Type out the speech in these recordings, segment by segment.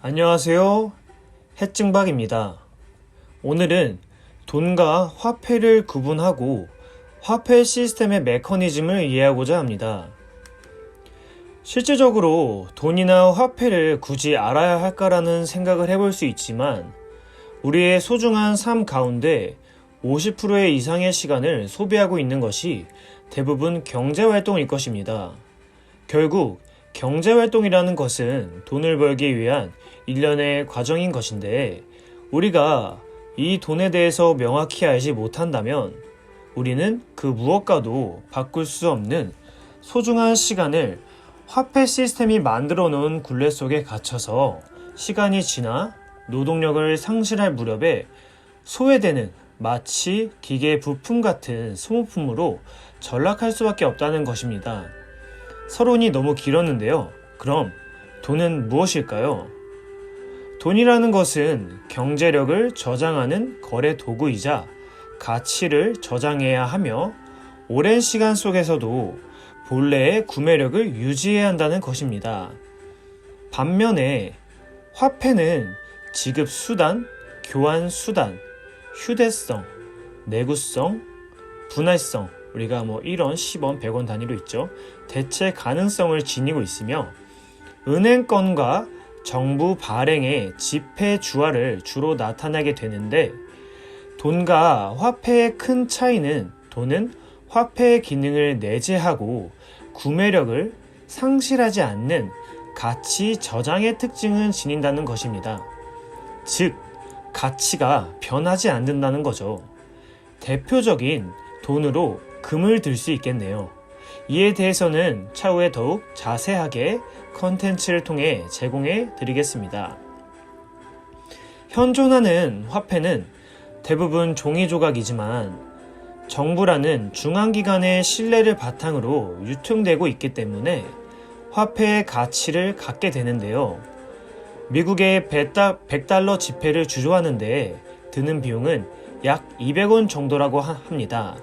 안녕하세요. 해증박입니다. 오늘은 돈과 화폐를 구분하고 화폐 시스템의 메커니즘을 이해하고자 합니다. 실제적으로 돈이나 화폐를 굳이 알아야 할까라는 생각을 해볼 수 있지만 우리의 소중한 삶 가운데 50% 이상의 시간을 소비하고 있는 것이 대부분 경제활동일 것입니다. 결국 경제활동이라는 것은 돈을 벌기 위한 일련의 과정인 것인데 우리가 이 돈에 대해서 명확히 알지 못한다면 우리는 그 무엇과도 바꿀 수 없는 소중한 시간을 화폐 시스템이 만들어 놓은 굴레 속에 갇혀서 시간이 지나 노동력을 상실할 무렵에 소외되는 마치 기계 부품 같은 소모품으로 전락할 수밖에 없다는 것입니다. 서론이 너무 길었는데요. 그럼 돈은 무엇일까요? 돈이라는 것은 경제력을 저장하는 거래 도구이자 가치를 저장해야 하며 오랜 시간 속에서도 본래의 구매력을 유지해야 한다는 것입니다. 반면에 화폐는 지급 수단, 교환 수단, 휴대성, 내구성, 분할성, 우리가 1원, 10원, 100원 단위로 있죠. 대체 가능성을 지니고 있으며 은행권과 정부 발행의 지폐 주화를 주로 나타나게 되는데 돈과 화폐의 큰 차이는 돈은 화폐의 기능을 내재하고 구매력을 상실하지 않는 가치 저장의 특징을 지닌다는 것입니다. 즉, 가치가 변하지 않는다는 거죠. 대표적인 돈으로 금을 들 수 있겠네요. 이에 대해서는 차후에 더욱 자세하게 컨텐츠를 통해 제공해 드리겠습니다. 현존하는 화폐는 대부분 종이 조각이지만 정부라는 중앙기관의 신뢰를 바탕으로 유통되고 있기 때문에 화폐의 가치를 갖게 되는데요. 미국의 100달러 지폐를 주조하는데 드는 비용은 약 200원 정도라고 합니다.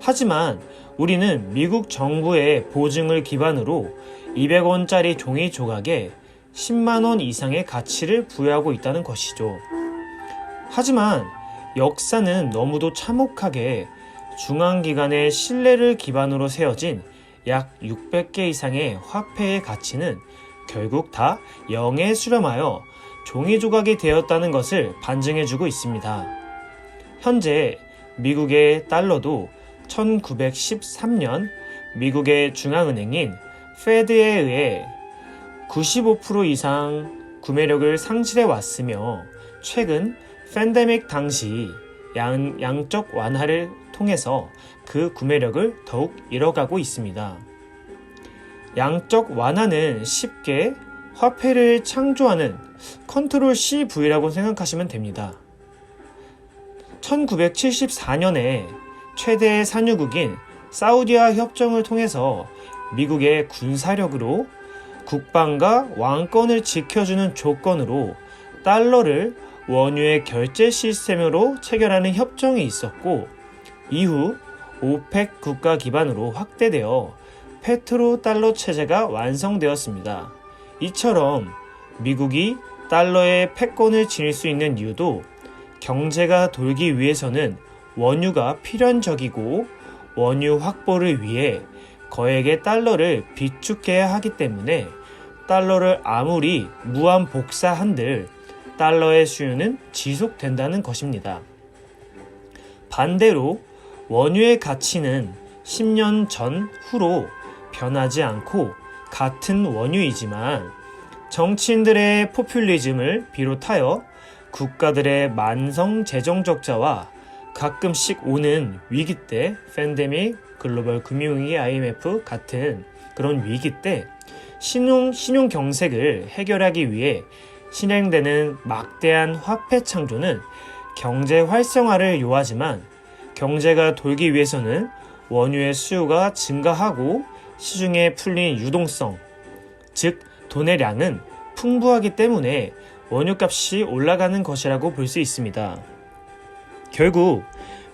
하지만 우리는 미국 정부의 보증을 기반으로 200원짜리 종이 조각에 10만원 이상의 가치를 부여하고 있다는 것이죠. 하지만 역사는 너무도 참혹하게 중앙기관의 신뢰를 기반으로 세워진 약 600개 이상의 화폐의 가치는 결국 다 0에 수렴하여 종이 조각이 되었다는 것을 반증해주고 있습니다. 현재 미국의 달러도 1913년 미국의 중앙은행인 페드에 의해 95% 이상 구매력을 상실해 왔으며 최근 팬데믹 당시 양적 완화를 통해서 그 구매력을 더욱 잃어가고 있습니다. 양적 완화는 쉽게 화폐를 창조하는 컨트롤 CV라고 생각하시면 됩니다. 1974년에 최대의 산유국인 사우디와 협정을 통해서 미국의 군사력으로 국방과 왕권을 지켜주는 조건으로 달러를 원유의 결제 시스템으로 체결하는 협정이 있었고 이후 오펙 국가 기반으로 확대되어 페트로 달러 체제가 완성되었습니다. 이처럼 미국이 달러의 패권을 지닐 수 있는 이유도 경제가 돌기 위해서는 원유가 필연적이고 원유 확보를 위해 거액의 달러를 비축해야 하기 때문에 달러를 아무리 무한 복사한들 달러의 수요는 지속된다는 것입니다. 반대로 원유의 가치는 10년 전후로 변하지 않고 같은 원유이지만 정치인들의 포퓰리즘을 비롯하여 국가들의 만성 재정 적자와 가끔씩 오는 위기 때 팬데믹, 글로벌 금융위기, IMF 같은 그런 위기 때 신용 경색을 해결하기 위해 실행되는 막대한 화폐 창조는 경제 활성화를 요하지만 경제가 돌기 위해서는 원유의 수요가 증가하고 시중에 풀린 유동성, 즉 돈의 량은 풍부하기 때문에 원유값이 올라가는 것이라고 볼 수 있습니다. 결국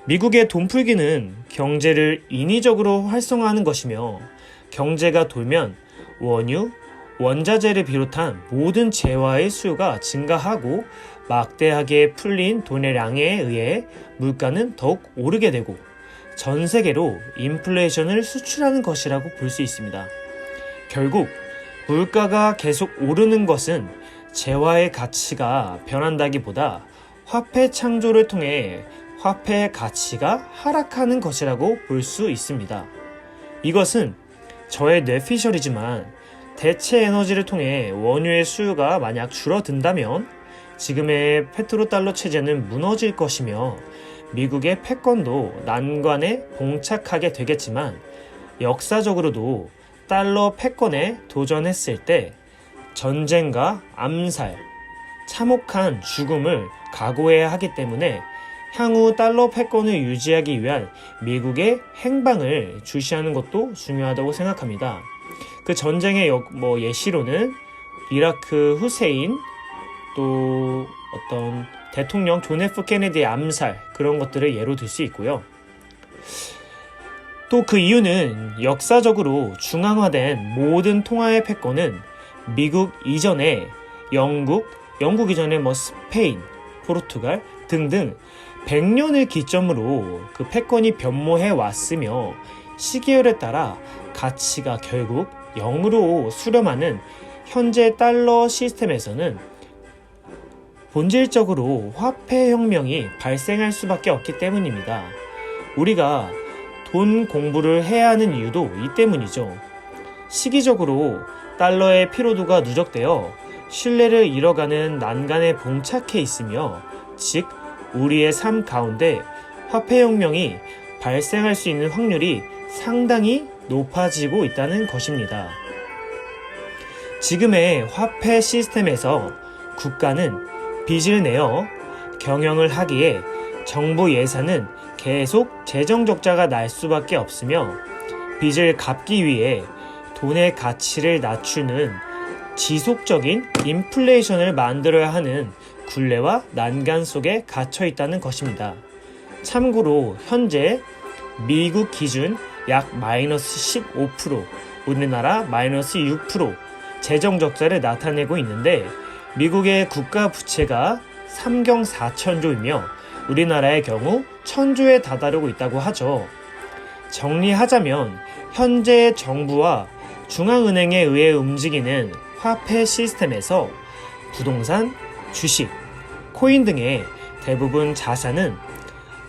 미국의 돈풀기는 경제를 인위적으로 활성화하는 것이며 경제가 돌면 원유, 원자재를 비롯한 모든 재화의 수요가 증가하고 막대하게 풀린 돈의 양에 의해 물가는 더욱 오르게 되고 전 세계로 인플레이션을 수출하는 것이라고 볼 수 있습니다. 결국 물가가 계속 오르는 것은 재화의 가치가 변한다기보다 화폐 창조를 통해 화폐의 가치가 하락하는 것이라고 볼 수 있습니다. 이것은 저의 뇌피셜이지만 대체 에너지를 통해 원유의 수요가 만약 줄어든다면 지금의 페트로달러 체제는 무너질 것이며 미국의 패권도 난관에 봉착하게 되겠지만 역사적으로도 달러 패권에 도전했을 때 전쟁과 암살, 참혹한 죽음을 각오해야 하기 때문에 향후 달러 패권을 유지하기 위한 미국의 행방을 주시하는 것도 중요하다고 생각합니다. 그 전쟁의 예시로는 이라크 후세인, 또 어떤 대통령 존 F 케네디의 암살, 그런 것들을 예로 들 수 있고요. 또 그 이유는 역사적으로 중앙화된 모든 통화의 패권은 미국 이전에 영국 이전에 스페인, 포르투갈 등등 100년을 기점으로 그 패권이 변모해 왔으며 시계열에 따라 가치가 결국 0으로 수렴하는 현재 달러 시스템에서는 본질적으로 화폐 혁명이 발생할 수밖에 없기 때문입니다. 우리가 돈 공부를 해야 하는 이유도 이 때문이죠. 시기적으로 달러의 피로도가 누적되어 신뢰를 잃어가는 난간에 봉착해 있으며, 즉 우리의 삶 가운데 화폐혁명이 발생할 수 있는 확률이 상당히 높아지고 있다는 것입니다. 지금의 화폐 시스템에서 국가는 빚을 내어 경영을 하기에 정부 예산은 계속 재정 적자가 날 수밖에 없으며, 빚을 갚기 위해 돈의 가치를 낮추는 지속적인 인플레이션을 만들어야 하는 굴레와 난간 속에 갇혀 있다는 것입니다. 참고로 현재 미국 기준 약 마이너스 15%, 우리나라 마이너스 6% 재정 적자를 나타내고 있는데, 미국의 국가 부채가 3경 4천조이며 우리나라의 경우 1000조에 다다르고 있다고 하죠. 정리하자면 현재 정부와 중앙은행에 의해 움직이는 화폐 시스템에서 부동산, 주식, 코인 등의 대부분 자산은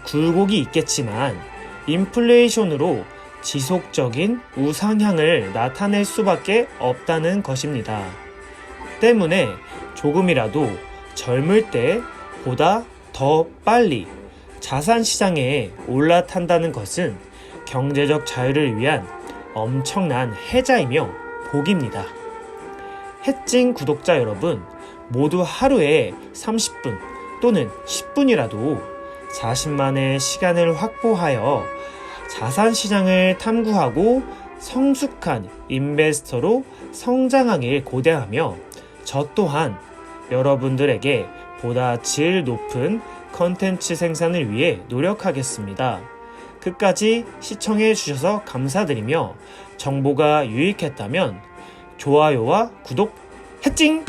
굴곡이 있겠지만 인플레이션으로 지속적인 우상향을 나타낼 수밖에 없다는 것입니다. 때문에 조금이라도 젊을 때보다 더 빨리 자산 시장에 올라탄다는 것은 경제적 자유를 위한 엄청난 혜자이며 복입니다. 해찡 구독자 여러분, 모두 하루에 30분 또는 10분이라도 자신만의 시간을 확보하여 자산 시장을 탐구하고 성숙한 인베스터로 성장하길 고대하며, 저 또한 여러분들에게 보다 질 높은 컨텐츠 생산을 위해 노력하겠습니다. 끝까지 시청해 주셔서 감사드리며, 정보가 유익했다면 좋아요와 구독 해찡!